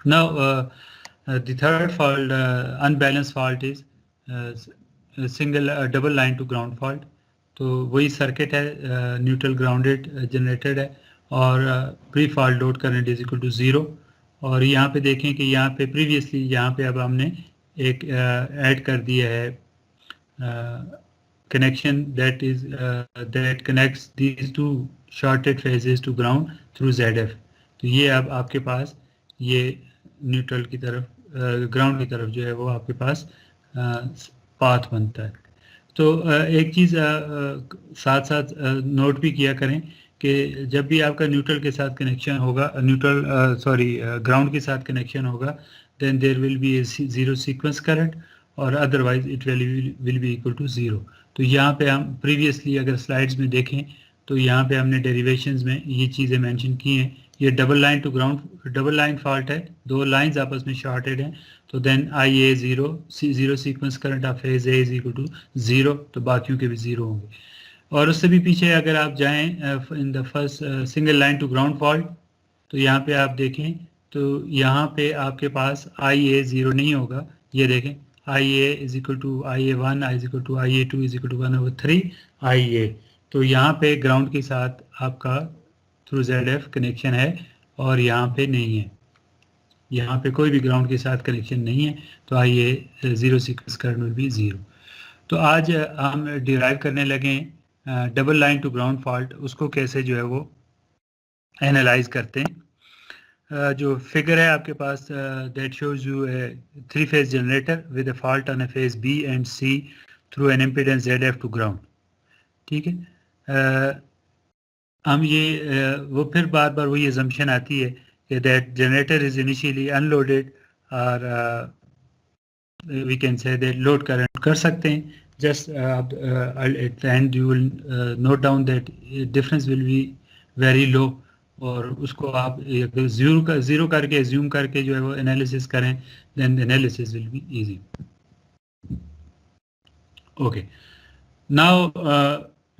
Now the third fault, unbalanced fault is double line to ground fault. तो वही circuit है, neutral grounded generated है और pre fault load current is equal to 0। और यहाँ पे देखें कि यहाँ पे प्रीवियसली यहाँ पे अब हमने एक ऐड कर दिया है connection that connects these two shorted phases to ground through ZF। तो ये अब आपके पास ये न्यूट्रल की तरफ ग्राउंड की तरफ जो है वो आपके पास पाथ बनता है। तो एक चीज़ साथ साथ नोट भी किया करें कि जब भी आपका न्यूट्रल के साथ कनेक्शन होगा, ग्राउंड के साथ कनेक्शन होगा, then there will be a zero sequence current और otherwise it will be equal to 0। तो यहाँ पे हम प्रीवियसली अगर स्लाइड्स में देखें तो यहाँ पे हमने डेरिवेशंस में ये चीज़ें मेंशन की हैं। ये double line to ground, double line fault है, दो लाइंस आपस में शॉर्टेड हैं, तो then I A zero sequence current of phase A is equal to 0, तो बाकियों के भी 0 होंगे। और उससे भी पीछे अगर आप जाएँ in the first single line to ground fault, तो यहाँ पे आप देखें तो यहाँ पे आपके पास आई ए 0 नहीं होगा। ये देखें IA is equal to IA1, I is equal to IA2 is equal to 1/3 IA। तो यहाँ पे ग्राउंड के साथ आपका थ्रू ZF कनेक्शन है और यहाँ पे नहीं है, यहाँ पे कोई भी ग्राउंड के साथ कनेक्शन नहीं है, तो IA zero sequence current will be 0। तो आज हम डिराइव करने लगे double line to ground fault, उसको कैसे जो है वो एनालाइज करते हैं। जो फिगर है आपके पास that shows you three phase generator with a fault on a phase B and C through an impedance ZF to ground. ठीक है, हम ये वो फिर बार बार वही असम्पशन आती है कि that generator is initially unloaded और we can say that load current कर सकते हैं। Just at the end you will note down that difference will be very low, और उसको आप जीरो करके एज्यूम करके जो है वो एनालिसिस करें, then analysis will be easy. Okay, now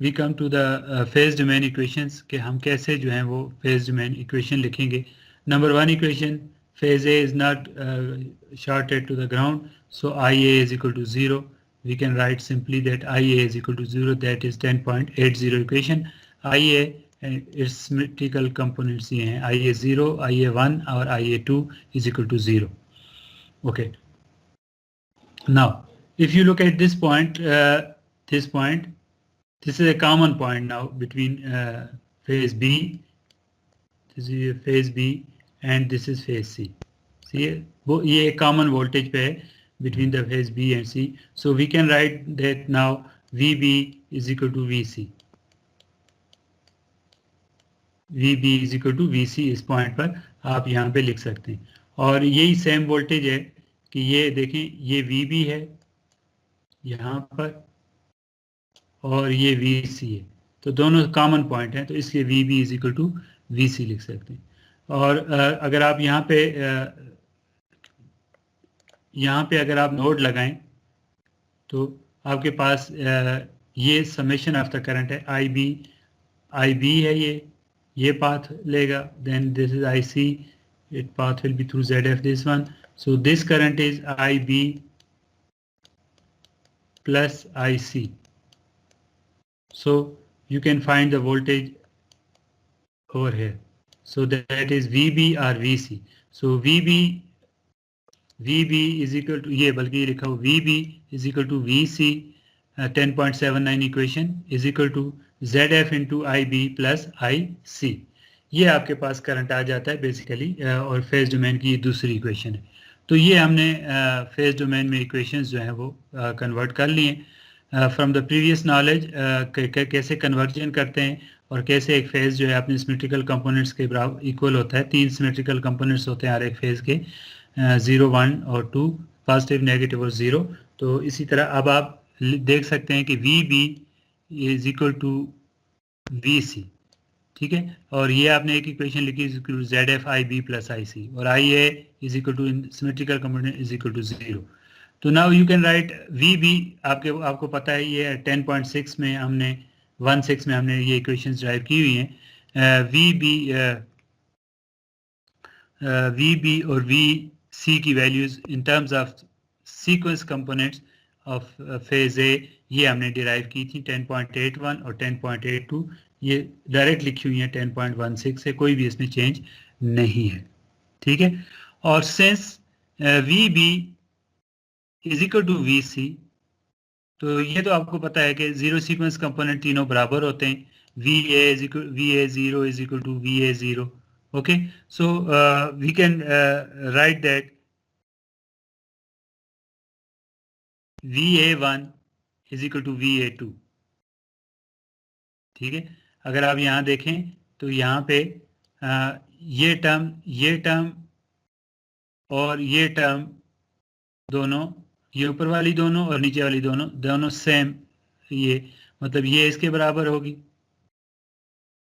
we come to the phase domain equations कि हम कैसे जो हैं वो फेज डोमेन इक्वेशन लिखेंगे। Number 1 equation, phase A is not shorted to the ground, so IA is equal to 0। We can write simply that IA is equal to 0, that is 10.80 equation. IA its symmetrical components ये हैं IA0, IA1 और IA2 is equal to 0. Okay. Now, if you look at this point, this is a common point now between phase B. This is phase B and this is phase C. See, ये common voltage पे है between the phase B and C. So we can write that now VB is equal to VC. VB is equal to VC, इस point पर आप यहाँ पे लिख सकते हैं। और यही सेम वोल्टेज है कि ये देखें, ये VB है यहाँ पर और ये VC है, तो दोनों कॉमन पॉइंट हैं, तो इसलिए VB is equal to VC लिख सकते हैं। और अगर आप यहाँ पे अगर आप नोड लगाएं तो आपके पास ये समेशन ऑफ द करंट है, IB है, ये पाथ लेगा, then this is IC, it path will be through ZF, this one. So this current is IB plus IC. So you can find the voltage over here. So that is VB or VC. So VB is equal to, ये बल्कि लिखा हो, VB is equal to VC, 10.79 equation is equal to ZF into IB plus IC। ये आपके पास current आ जाता है basically, और phase domain की दूसरी इक्वेशन है। तो ये हमने फेज डोमेन में इक्वेशंस जो हैं वो कन्वर्ट कर लिए फ्रॉम द प्रीवियस नॉलेज, कैसे कन्वर्जन करते हैं और कैसे एक फेज जो है अपने सिमेट्रिकल कंपोनेंट्स के बराबर इक्वल होता है। 3 सिमेट्रिकल कंपोनेंट्स होते हैं हर एक फेज के, 0, 1 और 2, पॉजिटिव, नेगेटिव और 0। तो इसी तरह अब आप देख सकते हैं कि VB is equal to VC, ठीक है, और ये आपने एक इक्वेशन लिखी ZF IB प्लस IC, और IA is equal to symmetrical component is equal to 0। तो now you can write VB, आपको पता है ये 10.6 में हमने 16 में हमने ये इक्वेशंस ड्राइव की हुई हैं। VB वी बी और वी सी की values in terms of sequence components of phase ए ये हमने डिराइव की थी 10.81 और 10.82, ये डायरेक्ट लिखी हुई है 10.16 से, कोई भी इसमें चेंज नहीं है, ठीक है। और since V B is equal to V C, तो ये तो आपको पता है कि जीरो सीक्वेंस कंपोनेंट तीनों बराबर होते हैं, V A zero is equal to V A zero, okay. So we can write that VA1 is equal to VA2, ठीक है। अगर आप यहाँ देखें तो यहाँ पे ये टर्म और ये टर्म दोनों, ये ऊपर वाली दोनों और नीचे वाली दोनों सेम, ये मतलब ये इसके बराबर होगी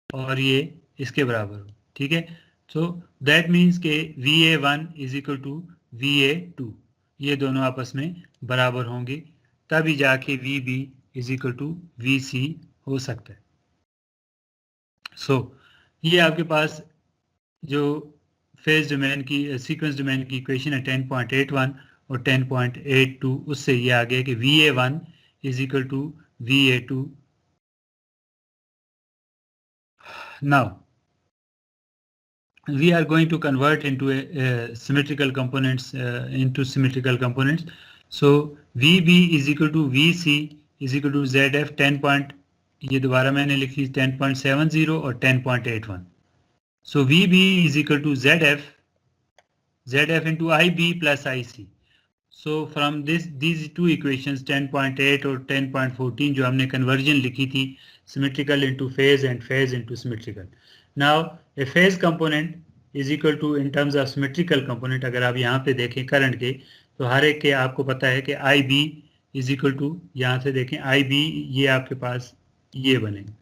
और ये इसके बराबर होगी, ठीक है। सो दैट मीन्स के VA1 is equal to VA2, ये दोनों आपस में बराबर होंगे, तभी जाके VB is equal to VC हो सकता है। सो ये आपके पास जो फेज डोमेन की सीक्वेंस डोमेन की इक्वेशन है 10.81 और 10.82, उससे ये आ गया कि VA1 is equal to VA2। Now we are going to convert into symmetrical components into symmetrical components. So VB is equal to VC is equal to ZF 10 point, ये दोबारा मैंने लिखी 10.70 और 10.81. So VB is equal to ZF into IB plus IC. So from these two equations 10.8 और 10.14 जो हमने conversion लिखी थी symmetrical into phase and phase into symmetrical. Now a phase component is equal to in terms of symmetrical component, अगर आप यहाँ पे देखें करंट के, तो हर एक के आपको पता है कि IB is equal to, यहाँ से देखें IB ये आपके पास ये बनेंगे,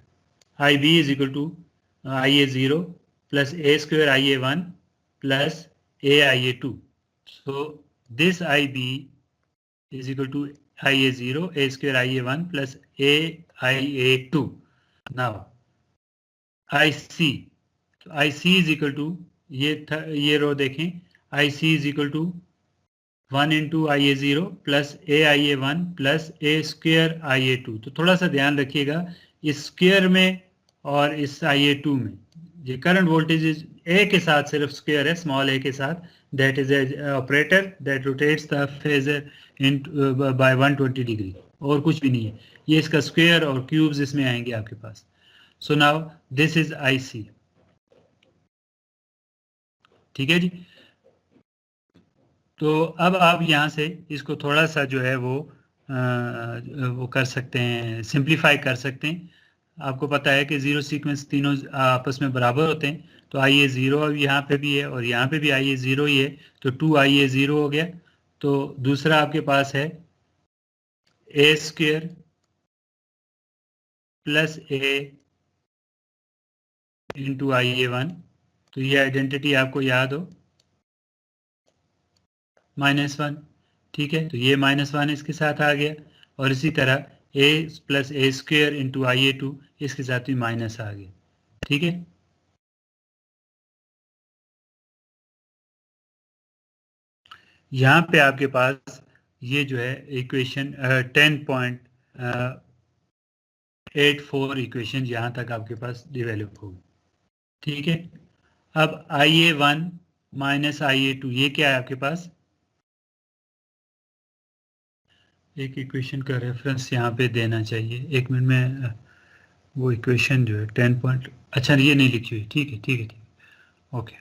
IB is equal to IA0 plus A square IA1 plus A IA2. So this IB is equal to IA0 A square IA1 plus A IA2. Now IC, तो IC is equal to ये रो देखें, IC is equal to 1 into IA0 plus AIA1 plus A square IA2. तो थोड़ा सा ध्यान रखिएगा इस square में और इस IA2 में, ये करंट वोल्टेज A के साथ सिर्फ स्क्वायर है, स्मॉल a के साथ, that is operator that rotates the phasor in by 120 degree, और कुछ भी नहीं है, ये इसका स्क्वायर और क्यूब्स इसमें आएंगे आपके पास। So now this is IC, ठीक है जी। तो अब आप यहाँ से इसको थोड़ा सा जो है वो कर सकते हैं, सिंप्लीफाई कर सकते हैं। आपको पता है कि जीरो सीक्वेंस तीनों आपस में बराबर होते हैं, तो IA0 अब यहाँ पे भी है और यहाँ पे भी IA0 ही है, तो 2IA0 हो गया। तो दूसरा आपके पास है A square plus A into IA1, तो ये आइडेंटिटी आपको याद हो -1, ठीक है। तो ये -1 इसके साथ आ गया, और इसी तरह A plus A square into IA2 इसके साथ भी माइनस आ गया, ठीक है। यहाँ पे आपके पास ये जो है इक्वेशन 10.84 इक्वेशन यहाँ तक आपके पास डेवलप होगी, ठीक है। अब IA1 माइनस IA2 ये क्या है आपके पास, एक इक्वेशन का रेफरेंस यहाँ पे देना चाहिए, एक मिनट में वो इक्वेशन जो है 10 पॉइंट, अच्छा ये नहीं लिखी हुई, ठीक है ठीक है ठीक है, ओके।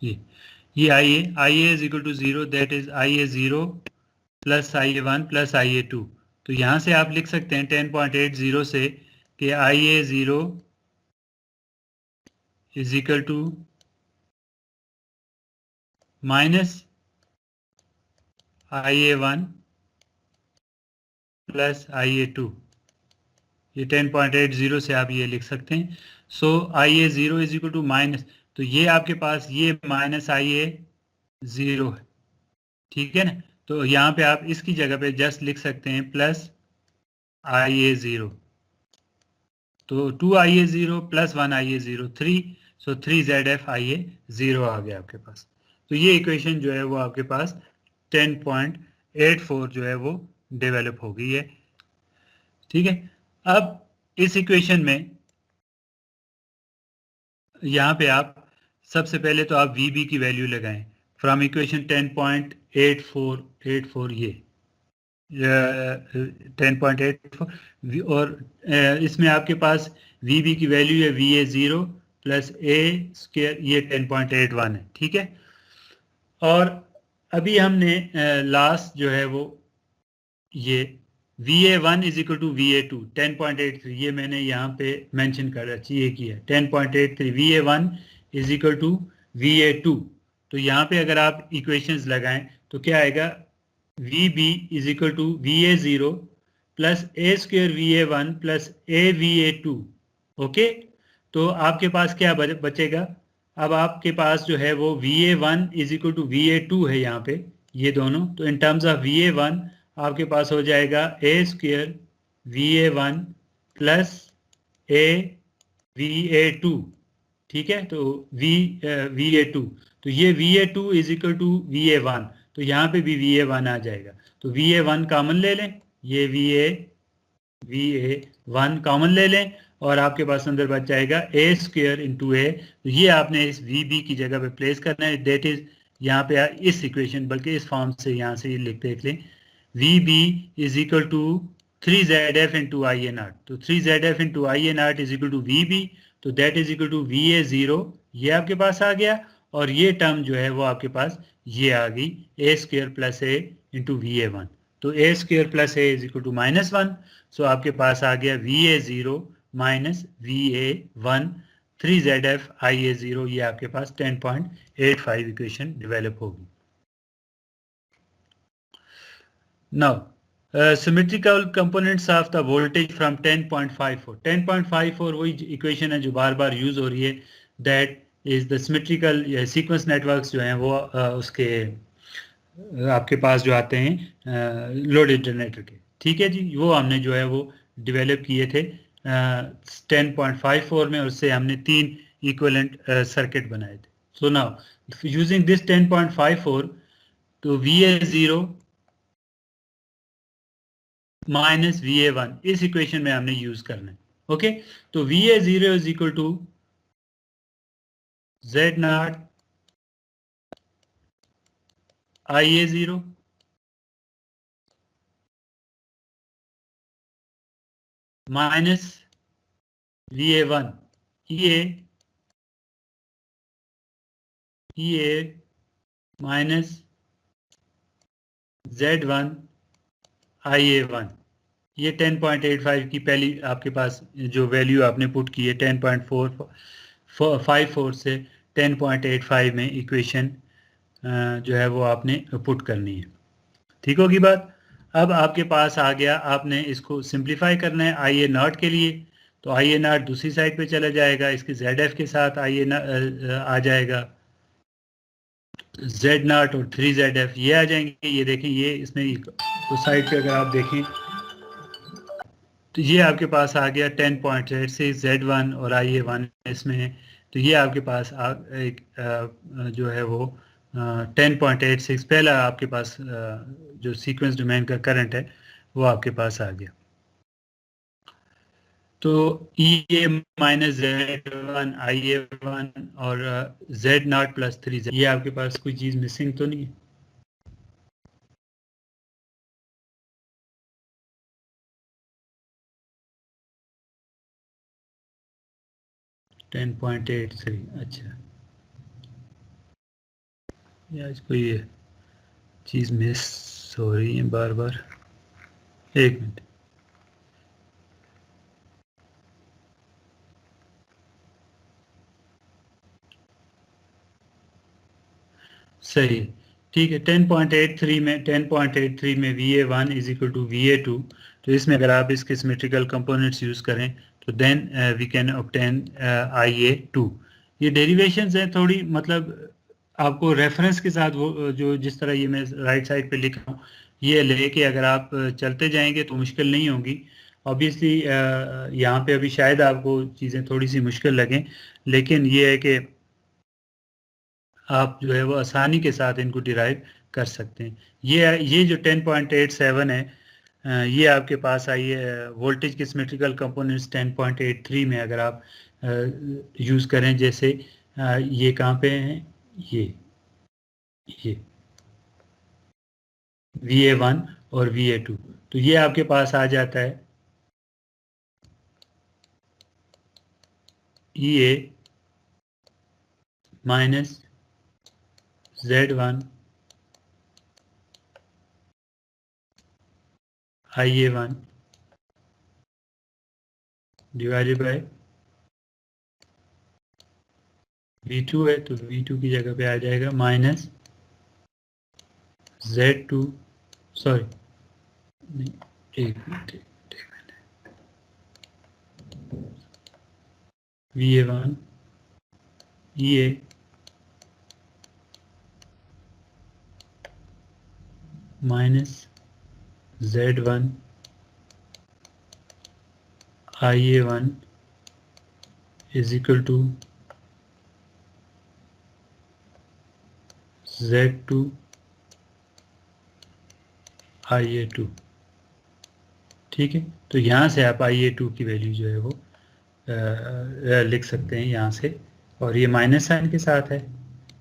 ये IA is equal to 0, that is IA0 plus IA1 plus IA2। तो यहाँ से आप लिख सकते हैं 10.80 से कि IA0 is equal to minus IA1 plus IA2, ये 10.80 से आप ये लिख सकते हैं। So IA0 is equal to minus, तो ये आपके पास ये माइनस IA0 है, ठीक है ना। तो यहाँ पे आप इसकी जगह पे जस्ट लिख सकते हैं प्लस IA0, तो 2IA0 प्लस 1IA0 3, सो 3ZFIA0 आ गया आपके पास। तो ये इक्वेशन जो है वो आपके पास 10.84 जो है वो डेवलप हो गई है। ठीक है, अब इस इक्वेशन में यहाँ पे आप सबसे पहले तो आप VB की वैल्यू लगाएं फ्रॉम इक्वेशन 10.84 ये 10.84 और इसमें आपके पास VB की वैल्यू है VA0 प्लस A स्क्वायर, ये 10.81 है। ठीक है, और अभी हमने लास्ट जो है वो ये VA1 is equal to VA2 10.83, ये मैंने यहाँ पे मेंशन कर ये किया 10.83 VA1 is equal to VA2। तो यहाँ पे अगर आप इक्वेशंस लगाएं तो क्या आएगा, VB is equal to VA0 plus A square VA1 plus A VA2। Okay, तो आपके पास क्या बचेगा, अब आपके पास जो है वो VA1 is equal to VA2 है यहाँ पे ये दोनों, तो इन टर्म्स ऑफ VA1 आपके पास हो जाएगा A square VA1 plus A VA2। ठीक है, तो VA2, तो ये VA2 is equal to VA1, तो यहाँ पे भी VA1 आ जाएगा, तो VA1 कॉमन ले लें, ये VA1 कॉमन ले लें और आपके पास अंदर बच जाएगा A स्क्वायर इंटू A। तो ये आपने इस VB की जगह पे प्लेस करना है, डेट इज यहाँ पे इस इक्वेशन बल्कि इस फॉर्म से यहाँ से लिख देख लें, VB is equal to 3ZF into IA0, तो 3ZF into IA0 is equal to VB, तो that is equal to VA0, ये आपके पास आ गया, और ये टर्म जो है वो आपके पास ये आ गई A square plus A into VA1, तो A square plus A is equal to -1, so आपके पास आ गया VA0 minus VA1 3ZF IA0, ये आपके पास 10.85 इक्वेशन डेवलप होगी। Now, symmetrical components of the voltage from 10.54. 10.54 वही इक्वेशन है जो बार बार यूज हो रही है, that is the symmetrical sequence networks जो हैं वो उसके आपके पास जो आते हैं लोडेड जनरेटर के। ठीक है जी, वो हमने जो है वो डेवलप किए थे 10.54 में, उससे हमने 3 इक्विवेलेंट सर्किट बनाए थे। सो नाउ यूजिंग दिस 10.54, तो VA0 माइनस VA1 इस इक्वेशन में हमने यूज करना है। ओके, तो VA0 is equal to Z0 IA0 minus VA1 EA minus Z1 IA1। ये 10.85 की पहली आपके पास जो वैल्यू आपने पुट की है 10.54 से 10.85 में इक्वेशन जो है वो आपने पुट करनी है। ठीक होगी बात। अब आपके पास आ गया, आपने इसको सिंप्लीफाई करना है IA0 के लिए, तो IA0 दूसरी साइड पे चला जाएगा, इसके ZF के साथ आ जाएगा Z0 और 3ZF ये आ जाएंगे। ये देखें, ये इसमें उस साइड पे अगर आप देखें तो ये आपके पास आ गया 10.86 Z1 और IA1 इसमें है, तो ये आपके पास एक जो है वो 10.86 पहला आपके पास जो सीक्वेंस डोमेन का करंट है वो आपके पास आ गया। तो EA माइनस Z1 IA1 और Z0 प्लस 3Z, ये आपके पास कोई चीज़ मिसिंग तो नहीं है? .83, अच्छा, या इसको ये चीज़ मिस हो रही है बार बार, एक मिनट। सही है, ठीक है। 10.83 में VA1 is equal to VA2, तो इसमें अगर आप इसके सिमेट्रिकल कंपोनेंट्स यूज करें तो then we can obtain IA2। ये डेरिवेशंस हैं थोड़ी, मतलब आपको रेफरेंस के साथ वो जो जिस तरह ये मैं राइट साइड पे लिखा हूँ ये लेके अगर आप चलते जाएंगे तो मुश्किल नहीं होगी। ऑब्वियसली यहाँ पे अभी शायद आपको चीज़ें थोड़ी सी मुश्किल लगें, लेकिन ये है कि आप जो है वो आसानी के साथ इनको डिराइव कर सकते हैं। ये जो 10.87 है, ये आपके पास आई है वोल्टेज के सिमेट्रिकल कंपोनेंट्स 10.83 में अगर आप यूज़ करें, जैसे ये कहाँ पे हैं, ये VA1 और VA2, तो ये आपके पास आ जाता है EA minus Z1 IA1 divided by V2 है, तो V2 की जगह पे आ जाएगा माइनस Z2, सॉरी नहीं, एक minute VA1 EA minus Z1 IA1 is equal to Z2 IA2। ठीक है, तो यहाँ से आप IA2 की वैल्यू जो है वो लिख सकते हैं यहाँ से, और ये माइनस साइन के साथ है,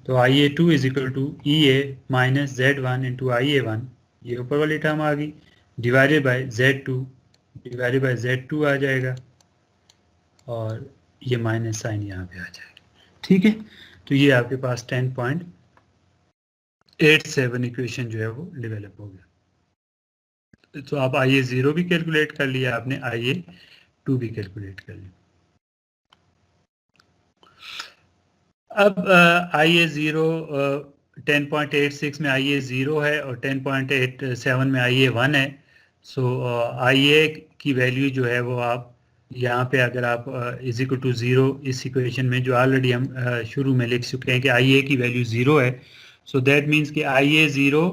तो IA2 is equal to EA minus Z1 into IA1, ये ऊपर वाली टर्म आ गई, डिवाइडेड बाय Z2 आ जाएगा, और ये माइनस साइन यहाँ पे आ जाएगा। ठीक है, तो ये आपके पास 10.87 इक्वेशन जो है वो डेवलप हो गया। तो आप IA0 भी कैलकुलेट कर लिया आपने, IA2 भी कैलकुलेट कर लिया। अब IA0 10.86 में IA0 है और 10.87 में IA1 है। सो IA की वैल्यू जो है वो आप यहाँ पे अगर आप इज इक्वल टू 0 इस इक्वेशन में, जो ऑलरेडी हम शुरू में लिख चुके हैं कि IA की वैल्यू 0 है, सो दैट मीन्स कि IA0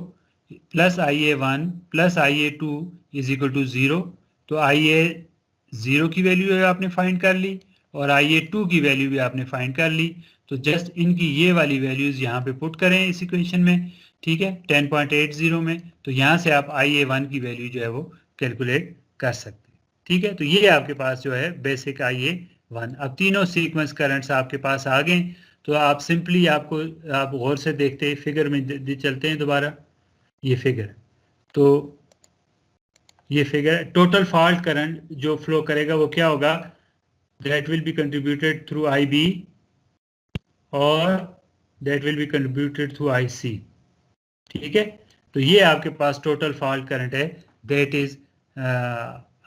plus IA1 plus IA2 is equal to 0। तो IA0 की वैल्यू है आपने फाइंड कर ली और IA2 की वैल्यू भी आपने फाइंड कर ली, तो जस्ट इनकी ये वाली वैल्यूज यहाँ पे पुट करें इस इक्वेशन में। ठीक है, 10.80 में, तो यहाँ से आप IA1 की वैल्यू जो है वो कैलकुलेट कर सकते हैं। ठीक है, तो ये आपके पास जो है बेसिक IA1। अब तीनों सीक्वेंस करंट्स आपके पास आ गए, तो आप सिंपली आप गौर से देखते फिगर में चलते हैं दोबारा, ये फिगर, तो ये फिगर टोटल फॉल्ट करंट जो फ्लो करेगा वो क्या होगा, that will be contributed through IB और that will be contributed through IC। ठीक है, तो ये आपके पास टोटल फॉल्ट करंट है, that is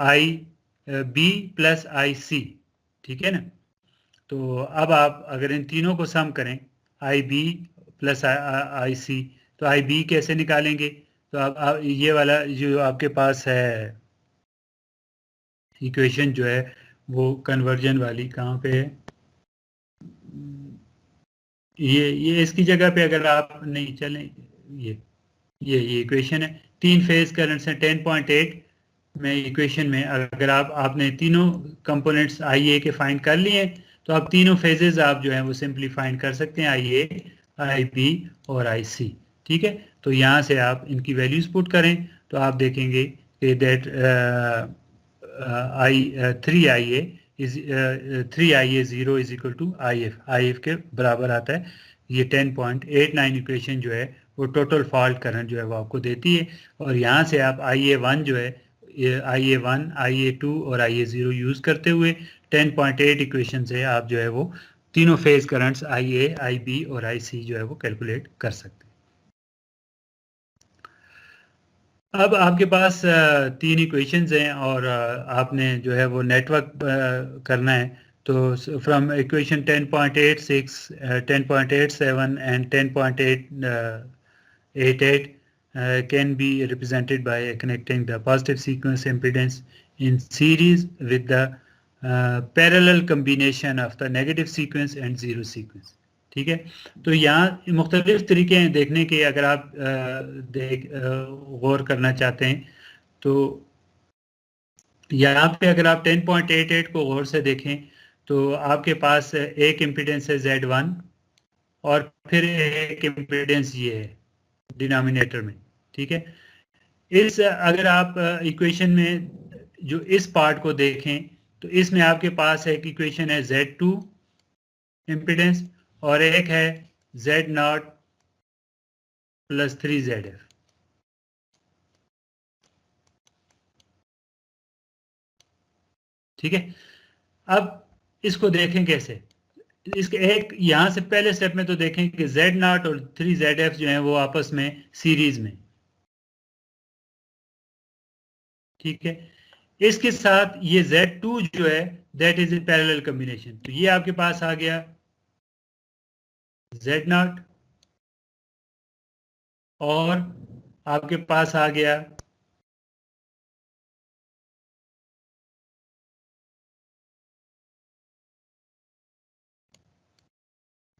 IB plus IC। ठीक है ना, तो अब आप अगर इन तीनों को सम करें IB प्लस IC, तो IB कैसे निकालेंगे, तो आप ये वाला जो आपके पास है इक्वेशन जो है वो कन्वर्जन वाली कहाँ पे है, ये इसकी जगह पे अगर आप नहीं चलें, ये इक्वेशन है, तीन फेज करंट्स हैं 10.8 में इक्वेशन में, अगर आपने तीनों कंपोनेंट्स IA के फाइंड कर लिए, तो आप तीनों फेजेस आप जो हैं वो सिंपली फाइंड कर सकते हैं, IA, IB और IC। ठीक है, तो यहाँ से आप इनकी वैल्यूज पुट करें तो आप देखेंगे कि that 3IA is 3IA0 is equal to IF के बराबर आता है। ये 10.89 इक्वेशन जो है वो टोटल फॉल्ट करंट जो है वो आपको देती है, और यहाँ से आप IA1 जो है, IA1, IA2 और IA0 यूज़ करते हुए 10.8 इक्वेशन से आप जो है वो तीनों फेज करंट्स IA, IB और IC जो है वो कैलकुलेट कर सकते हैं। अब आपके पास तीन इक्वेशंस हैं और आपने जो है वो नेटवर्क करना है, तो from equation 10.86, 10.87 and 10.88 can be represented by connecting the positive sequence impedance in series with the parallel combination of the negative sequence and zero sequence। ठीक है, तो यहाँ मुख्तलिफ तरीके हैं देखने के, अगर आप गौर करना चाहते हैं तो यहाँ पे अगर आप 10.88 को गौर से देखें तो आपके पास एक इम्पीडेंस है Z1 और फिर एक इम्पीडेंस ये है डिनोमिनेटर में, ठीक है। इस अगर आप इक्वेशन में जो इस पार्ट को देखें तो इसमें आपके पास एक इक्वेशन है Z2 इम्पीडेंस और एक है Z0 प्लस 3ZF। ठीक है, अब इसको देखें कैसे। इसके एक यहां से पहले स्टेप में तो देखें कि Z0 और 3ZF जो है वो आपस में सीरीज में, ठीक है। इसके साथ ये Z2 जो है that is a parallel combination, तो ये आपके पास आ गया Z0 और आपके पास आ गया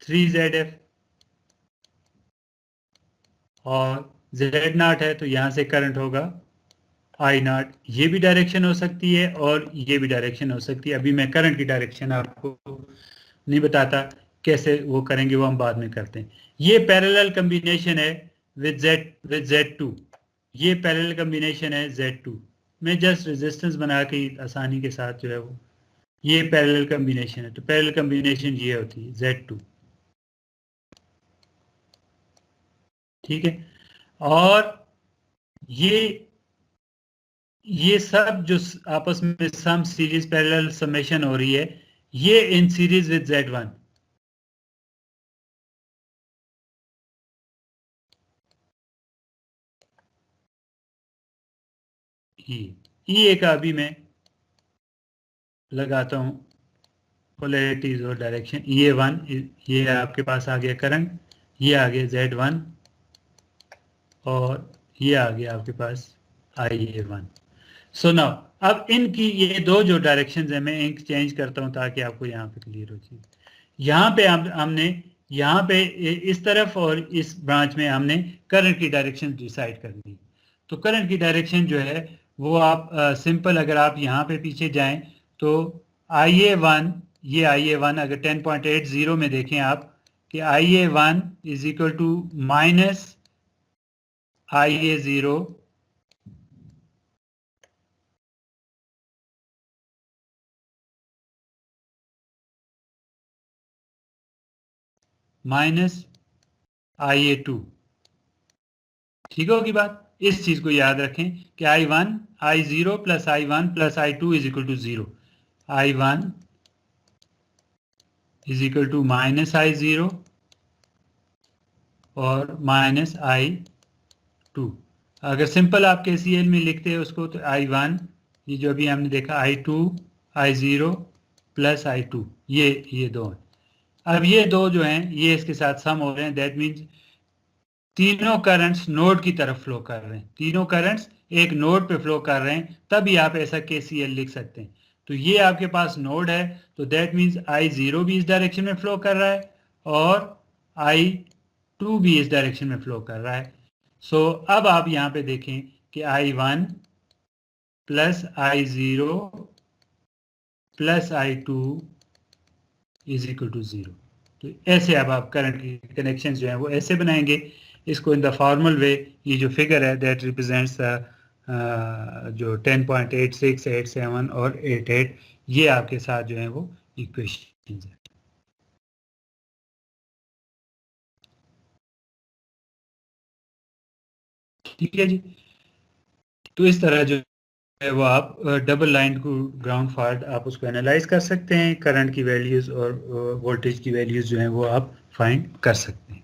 ZF और Z0 है तो यहां से करंट होगा I0। ये भी डायरेक्शन हो सकती है और ये भी डायरेक्शन हो सकती है। अभी मैं करंट की डायरेक्शन आपको नहीं बताता, कैसे वो करेंगे वो हम बाद में करते हैं। ये पैरेलल कॉम्बिनेशन है विद Z2, ये पैरेलल कॉम्बिनेशन है Z2। मैं जस्ट रेजिस्टेंस बना के आसानी के साथ जो है वो, ये पैरेलल कॉम्बिनेशन है, तो पैरेलल कॉम्बिनेशन ये होती है Z2, ठीक है। और ये सब जो आपस में सम सीरीज पैरेलल समेशन हो रही है, ये in series with Z1। E का अभी मैं लगाता हूं पोलैरिटीज और डायरेक्शन। E1 ये आपके पास आ गया करंट, ये आ गया Z1 और ये आ गया आपके पास IA1। सो नाउ अब इनकी ये दो जो डायरेक्शंस है मैं इनक चेंज करता हूं ताकि आपको यहाँ पे क्लियर हो जाए। यहाँ पे हमने यहाँ पे इस तरफ और इस ब्रांच में हमने करंट की डायरेक्शन डिसाइड कर ली। तो करंट की डायरेक्शन जो है वो आप सिंपल अगर आप यहाँ पे पीछे जाएं तो IA1, ये IA1 अगर 10.80 में देखें आप कि IA1 is equal to minus IA0 minus IA2। ठीक होगी बात, इस चीज को याद रखें कि I0 plus I1 plus I2 is equal to 0। I1 is equal to minus I0 और माइनस I2। अगर सिंपल आप KCL में लिखते हैं उसको तो I1, ये जो अभी हमने देखा I2 I0 प्लस I2, ये दो हैं। अब ये दो जो हैं ये इसके साथ सम हो रहे हैं, दैट मीन्स तीनों करंट्स नोड की तरफ फ्लो कर रहे हैं, तीनों करंट्स एक नोड पे फ्लो कर रहे हैं, तभी आप ऐसा KCL लिख सकते हैं। तो ये आपके पास नोड है तो दैट मीन्स I0 भी इस डायरेक्शन में फ्लो कर रहा है और I2 भी इस डायरेक्शन में फ्लो कर रहा है। सो अब आप यहाँ पे देखें कि I1 plus I0 plus I2 is equal to 0। तो ऐसे अब आप करंट की कनेक्शन जो है वो ऐसे बनाएंगे। इसको इन द फॉर्मल वे, ये जो फिगर है दैट रिप्रेजेंट्स जो 10.86, 87 और 88, ये आपके साथ जो है वो इक्वेशन है। ठीक है जी, तो इस तरह जो है वो आप डबल लाइन को ग्राउंड फॉल्ट आप उसको एनालाइज कर सकते हैं, करंट की वैल्यूज और वोल्टेज की वैल्यूज जो है वो आप फाइंड कर सकते हैं।